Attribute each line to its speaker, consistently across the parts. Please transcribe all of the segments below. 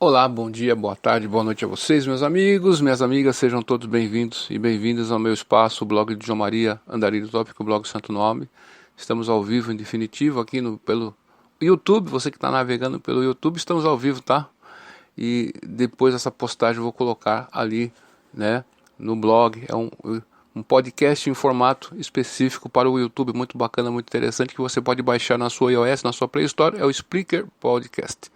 Speaker 1: Olá, bom dia, boa tarde, boa noite a vocês, meus amigos, minhas amigas, sejam todos bem-vindos e bem-vindas ao meu espaço, o blog de João Maria Andarilho Tópico, o blog Santo Nome. Estamos ao vivo em definitivo aqui pelo YouTube, você que está navegando pelo YouTube, estamos ao vivo, tá? E depois dessa postagem eu vou colocar ali, né, no blog, é um podcast em formato específico para o YouTube, muito bacana, muito interessante, que você pode baixar na sua iOS, na sua Play Store, é o Spreaker Podcast.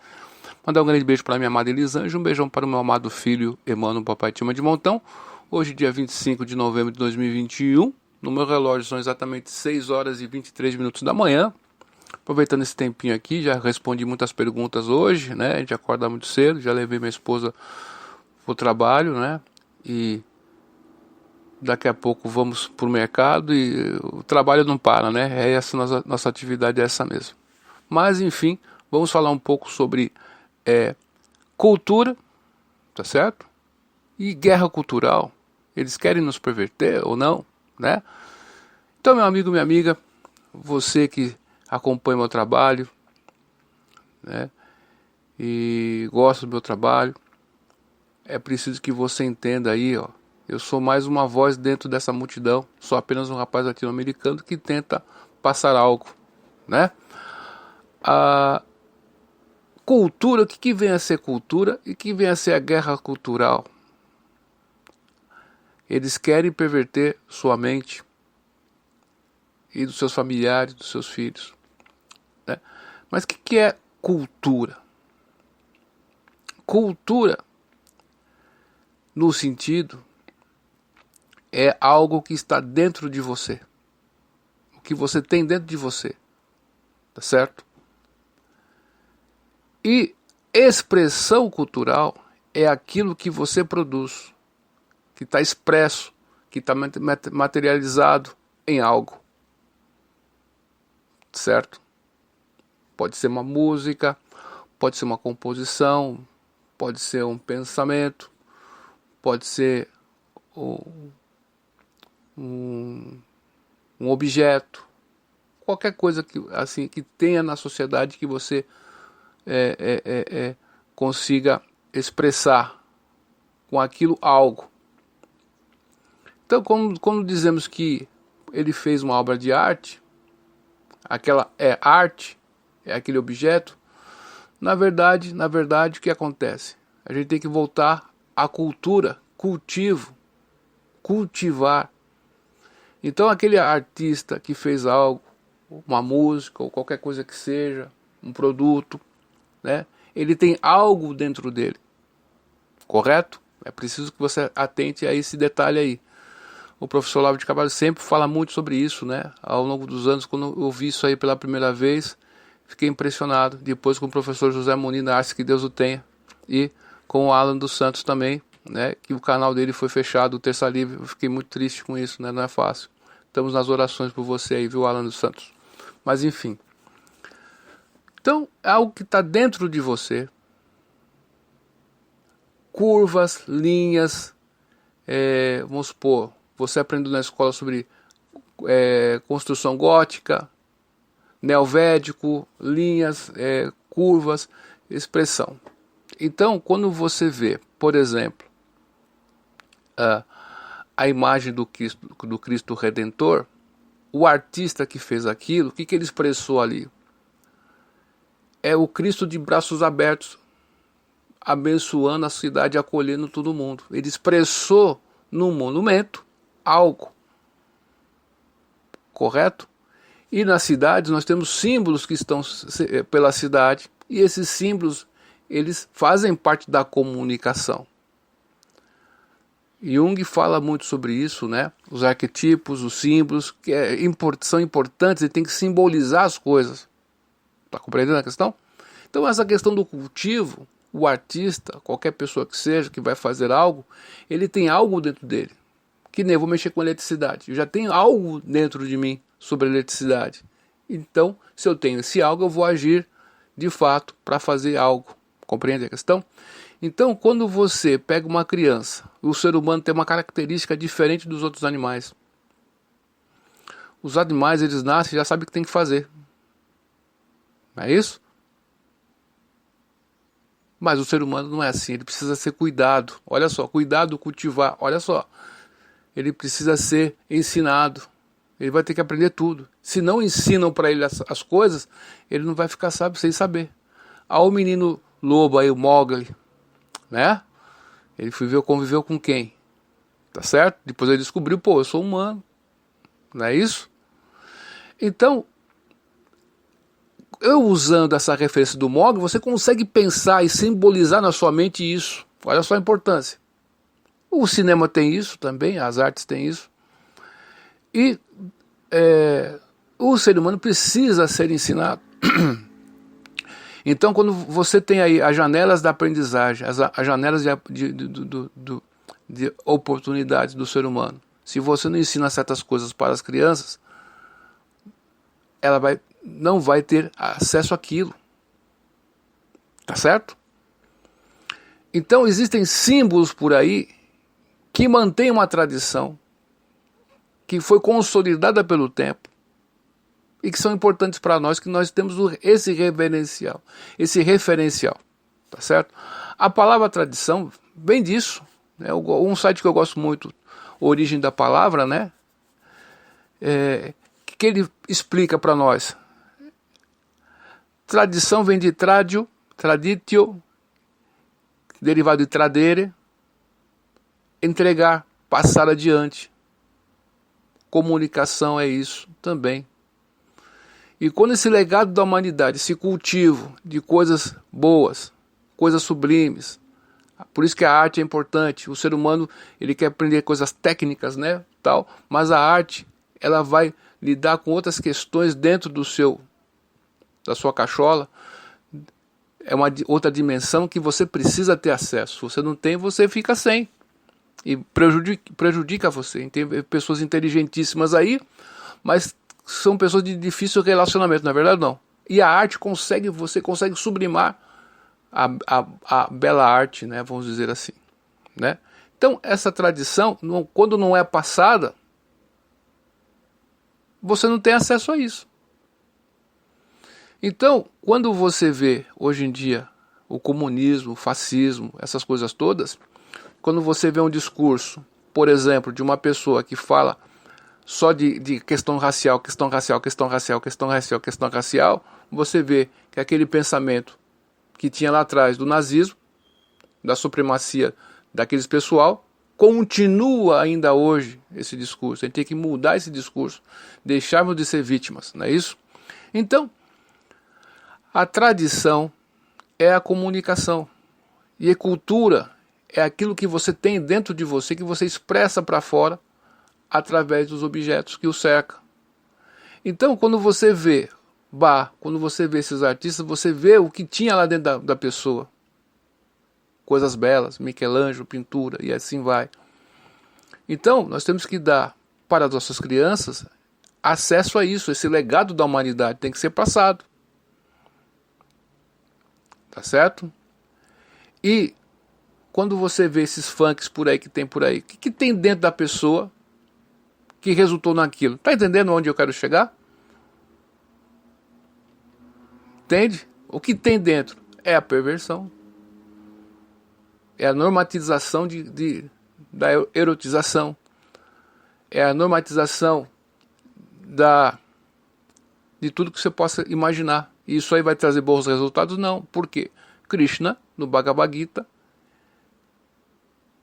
Speaker 1: Mandar um grande beijo para minha amada Elisângela, um beijão para o meu amado filho Emmanuel, papai Tima de Montão. Hoje, dia 25 de novembro de 2021, no meu relógio são exatamente 6 horas e 23 minutos da manhã. Aproveitando esse tempinho aqui, já respondi muitas perguntas hoje, né? A gente acorda muito cedo, já levei minha esposa para o trabalho, né? E daqui a pouco vamos para o mercado e o trabalho não para, né? É essa nossa atividade, é essa mesmo. Mas, enfim, vamos falar um pouco sobre cultura, tá certo? E guerra cultural. Eles querem nos perverter ou não, né? Então, meu amigo, minha amiga, você que acompanha meu trabalho, né? E gosta do meu trabalho, é preciso que você entenda aí, ó. Eu sou mais uma voz dentro dessa multidão, sou apenas um rapaz latino-americano que tenta passar algo, né? A cultura, o que vem a ser cultura e o que vem a ser a guerra cultural? Eles querem perverter sua mente e dos seus familiares, dos seus filhos, né? Mas o que é cultura? Cultura, no sentido, é algo que está dentro de você, o que você tem dentro de você, tá certo? E expressão cultural é aquilo que você produz, que está expresso, que está materializado em algo, certo? Pode ser uma música, pode ser uma composição, pode ser um pensamento, pode ser um objeto, qualquer coisa que, assim, que tenha na sociedade que você consiga expressar com aquilo algo. Então, quando dizemos que ele fez uma obra de arte, aquela é arte, é aquele objeto, na verdade, o que acontece? A gente tem que voltar à cultura, cultivo, cultivar. Então, aquele artista que fez algo, uma música ou qualquer coisa que seja, um produto, né? Ele tem algo dentro dele, correto? É preciso que você atente a esse detalhe aí. O professor Olavo de Carvalho sempre fala muito sobre isso, né? Ao longo dos anos, quando eu vi isso aí pela primeira vez, fiquei impressionado. Depois com o professor José Muniz Narcis, que Deus o tenha, e com o Alan dos Santos também, né? Que o canal dele foi fechado, o Terça Livre. Eu fiquei muito triste com isso, né? Não é fácil. Estamos nas orações por você aí, viu, Alan dos Santos? Mas enfim. Então, é algo que está dentro de você. Curvas, linhas, vamos supor, você aprendeu na escola sobre construção gótica, neovédico, linhas, curvas, expressão. Então, quando você vê, por exemplo, a imagem do Cristo Redentor, o artista que fez aquilo, o que ele expressou ali? É o Cristo de braços abertos, abençoando a cidade e acolhendo todo mundo. Ele expressou no monumento algo, correto? E nas cidades nós temos símbolos que estão pela cidade, e esses símbolos, eles fazem parte da comunicação. Jung fala muito sobre isso, né? Os arquetipos, os símbolos, que são importantes e tem que simbolizar as coisas. Está compreendendo a questão? Então essa questão do cultivo, o artista, qualquer pessoa que seja, que vai fazer algo, ele tem algo dentro dele. Que nem eu vou mexer com eletricidade. Eu já tenho algo dentro de mim sobre eletricidade. Então, se eu tenho esse algo, eu vou agir de fato para fazer algo. Compreende a questão? Então, quando você pega uma criança, o ser humano tem uma característica diferente dos outros animais. Os animais, eles nascem e já sabem o que tem que fazer. Não é isso? Mas o ser humano não é assim, ele precisa ser cuidado. Olha só, cuidado, cultivar, olha só. Ele precisa ser ensinado. Ele vai ter que aprender tudo. Se não ensinam para ele as coisas, ele não vai ficar sem saber. Há o menino lobo aí, o Mowgli, né? Ele conviveu com quem? Tá certo? Depois ele descobriu, pô, eu sou humano. Não é isso? Então, eu usando essa referência do Mowgli, você consegue pensar e simbolizar na sua mente isso. Olha só a importância. O cinema tem isso também, as artes têm isso. E o ser humano precisa ser ensinado. Então, quando você tem aí as janelas da aprendizagem, as janelas de oportunidades do ser humano, se você não ensina certas coisas para as crianças, ela não vai ter acesso àquilo. Tá certo? Então, existem símbolos por aí que mantêm uma tradição que foi consolidada pelo tempo e que são importantes para nós, que nós temos esse referencial, tá certo? A palavra tradição vem disso, né? Um site que eu gosto muito, Origem da Palavra, né? Que ele explica para nós. Tradição vem de traditio, derivado de tradere, entregar, passar adiante. Comunicação é isso também. E quando esse legado da humanidade, esse cultivo de coisas boas, coisas sublimes, por isso que a arte é importante. O ser humano, ele quer aprender coisas técnicas, né, tal, mas a arte, ela vai lidar com outras questões dentro da sua cachola. É uma outra dimensão que você precisa ter acesso. Se você não tem, você fica sem. E prejudica você. Tem pessoas inteligentíssimas aí, mas são pessoas de difícil relacionamento, não é verdade? Não. E a arte você consegue sublimar a bela arte, né? Vamos dizer assim, né? Então, essa tradição, quando não é passada, você não tem acesso a isso. Então, quando você vê, hoje em dia, o comunismo, o fascismo, essas coisas todas, quando você vê um discurso, por exemplo, de uma pessoa que fala só de questão racial, você vê que aquele pensamento que tinha lá atrás do nazismo, da supremacia daqueles pessoal, continua ainda hoje esse discurso. A gente tem que mudar esse discurso, deixarmos de ser vítimas, não é isso? Então, a tradição é a comunicação. E a cultura é aquilo que você tem dentro de você, que você expressa para fora através dos objetos que o cercam. Então, quando você vê quando você vê esses artistas, você vê o que tinha lá dentro da pessoa. Coisas belas, Michelangelo, pintura e assim vai. Então, nós temos que dar para as nossas crianças acesso a isso. Esse legado da humanidade tem que ser passado. Tá certo? E quando você vê esses funks por aí que tem por aí, o que tem dentro da pessoa que resultou naquilo? Tá entendendo onde eu quero chegar? Entende? O que tem dentro é a perversão. É a normatização da erotização. É a normatização de tudo que você possa imaginar. E isso aí vai trazer bons resultados? Não. Por quê? Krishna, no Bhagavad Gita,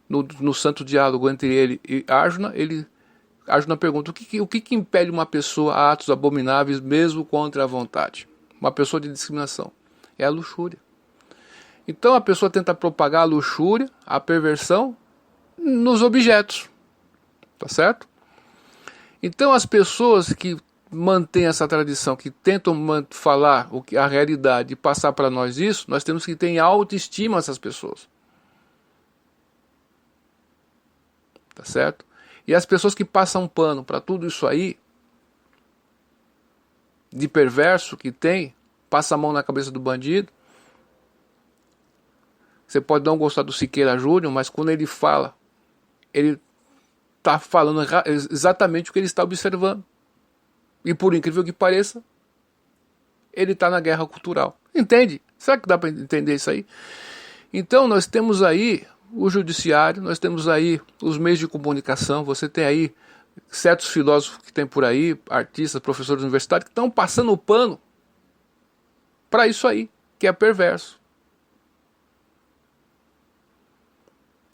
Speaker 1: no santo diálogo entre ele e Arjuna, Arjuna pergunta o que impele uma pessoa a atos abomináveis mesmo contra a vontade? Uma pessoa de discriminação. É a luxúria. Então a pessoa tenta propagar a luxúria, a perversão nos objetos. Tá certo? Então as pessoas que mantêm essa tradição, que tentam falar a realidade e passar para nós isso, nós temos que ter em autoestima essas pessoas. Tá certo? E as pessoas que passam pano para tudo isso aí, de perverso que tem, passa a mão na cabeça do bandido. Você pode não gostar do Siqueira Júnior, mas quando ele fala, ele está falando exatamente o que ele está observando. E por incrível que pareça, ele está na guerra cultural. Entende? Será que dá para entender isso aí? Então nós temos aí o judiciário, nós temos aí os meios de comunicação, você tem aí certos filósofos que tem por aí, artistas, professores universitários, que estão passando o pano para isso aí, que é perverso.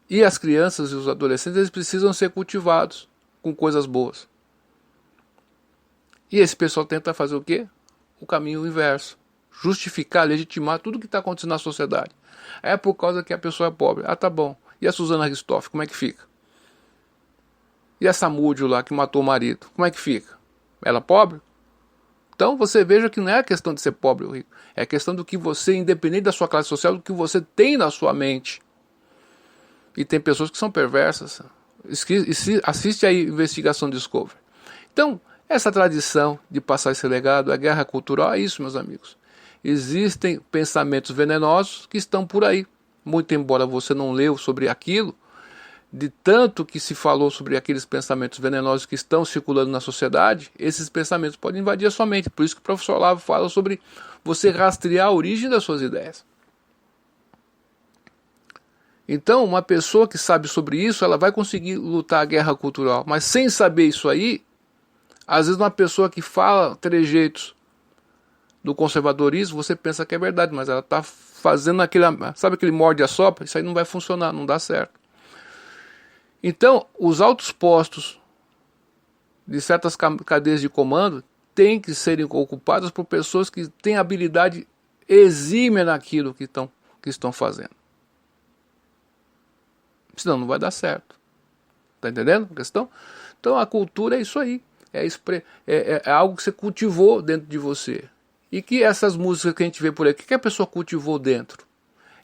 Speaker 1: E as crianças e os adolescentes, eles precisam ser cultivados com coisas boas. E esse pessoal tenta fazer o quê? O caminho inverso. Justificar, legitimar tudo que está acontecendo na sociedade. É por causa que a pessoa é pobre. Ah, tá bom. E a Suzana Ristoff, como é que fica? E a Samúdio lá, que matou o marido, como é que fica? Ela é pobre? Então você veja que não é a questão de ser pobre ou rico. É a questão do que você, independente da sua classe social, do que você tem na sua mente. E tem pessoas que são perversas. Assiste aí Investigação Discovery. Então, essa tradição de passar esse legado, a guerra cultural, é isso, meus amigos. Existem pensamentos venenosos que estão por aí. Muito embora você não leu sobre aquilo, de tanto que se falou sobre aqueles pensamentos venenosos que estão circulando na sociedade, esses pensamentos podem invadir a sua mente. Por isso que o professor Olavo fala sobre você rastrear a origem das suas ideias. Então, uma pessoa que sabe sobre isso, ela vai conseguir lutar a guerra cultural. Mas sem saber isso aí, às vezes uma pessoa que fala trejeitos do conservadorismo, você pensa que é verdade, mas ela está fazendo aquele, sabe aquele morde a sopra? Isso aí não vai funcionar, não dá certo. Então, os altos postos de certas cadeias de comando têm que serem ocupados por pessoas que têm habilidade exímia naquilo que estão fazendo. Senão não vai dar certo. Está entendendo a questão? Então a cultura é isso aí. É algo que você cultivou dentro de você. E que essas músicas que a gente vê por aí, o que a pessoa cultivou dentro?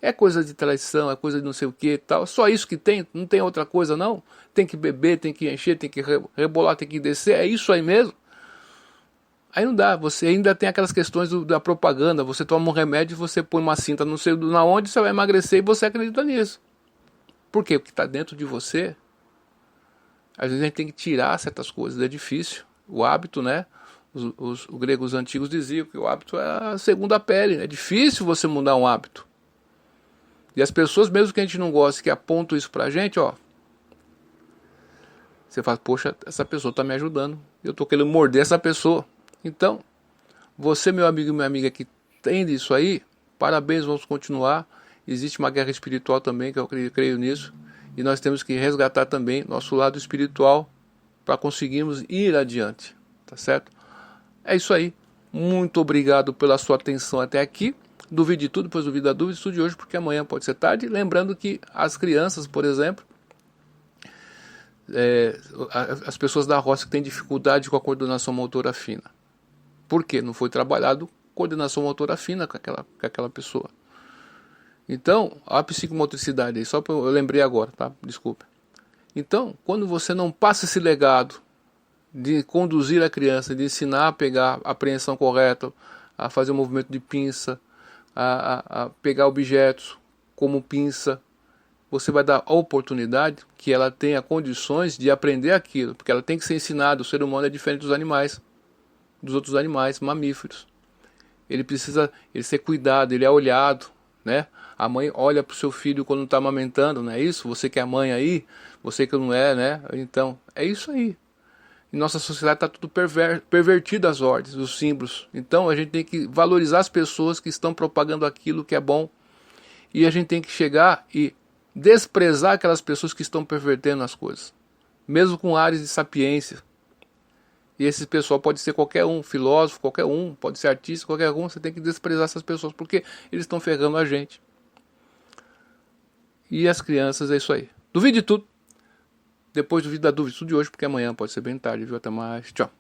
Speaker 1: É coisa de traição, é coisa de não sei o que e tal. Só isso que tem? Não tem outra coisa não? Tem que beber, tem que encher, tem que rebolar, tem que descer. É isso aí mesmo? Aí não dá. Você ainda tem aquelas questões da propaganda. Você toma um remédio, você põe uma cinta não sei na onde, você vai emagrecer e você acredita nisso. Por quê? Porque está dentro de você. Às vezes a gente tem que tirar certas coisas, é difícil. O hábito, né? Os gregos antigos diziam que o hábito é a segunda pele. É difícil você mudar um hábito. E as pessoas, mesmo que a gente não goste, que apontam isso pra gente, ó. Você fala, poxa, essa pessoa está me ajudando. Eu estou querendo morder essa pessoa. Então, você, meu amigo e minha amiga que tem isso aí, parabéns, vamos continuar. Existe uma guerra espiritual também, que eu creio nisso. E nós temos que resgatar também nosso lado espiritual para conseguirmos ir adiante. Tá certo? É isso aí. Muito obrigado pela sua atenção até aqui. Duvide de tudo, depois duvide da dúvida. Estude hoje porque amanhã pode ser tarde. Lembrando que as crianças, por exemplo, as pessoas da roça que têm dificuldade com a coordenação motora fina. Por quê? Não foi trabalhado coordenação motora fina com aquela pessoa. Então, a psicomotricidade aí, só eu lembrei agora, tá? Desculpa. Então, quando você não passa esse legado de conduzir a criança, de ensinar a pegar a apreensão correta, a fazer o movimento de pinça, a pegar objetos como pinça, você vai dar a oportunidade que ela tenha condições de aprender aquilo, porque ela tem que ser ensinada. O ser humano é diferente dos animais, dos outros animais, mamíferos. Ele precisa ser cuidado, ele é olhado, né? A mãe olha para o seu filho quando está amamentando, não é isso? Você que é mãe aí, você que não é, né? Então, é isso aí. Em nossa sociedade está tudo pervertido as ordens, os símbolos. Então, a gente tem que valorizar as pessoas que estão propagando aquilo que é bom. E a gente tem que chegar e desprezar aquelas pessoas que estão pervertendo as coisas. Mesmo com áreas de sapiência. E esse pessoal pode ser qualquer um, filósofo, qualquer um, pode ser artista, qualquer um. Você tem que desprezar essas pessoas, porque eles estão ferrando a gente. E as crianças, é isso aí. Duvide de tudo. Depois duvide da dúvida de hoje, porque amanhã pode ser bem tarde, viu? Até mais. Tchau.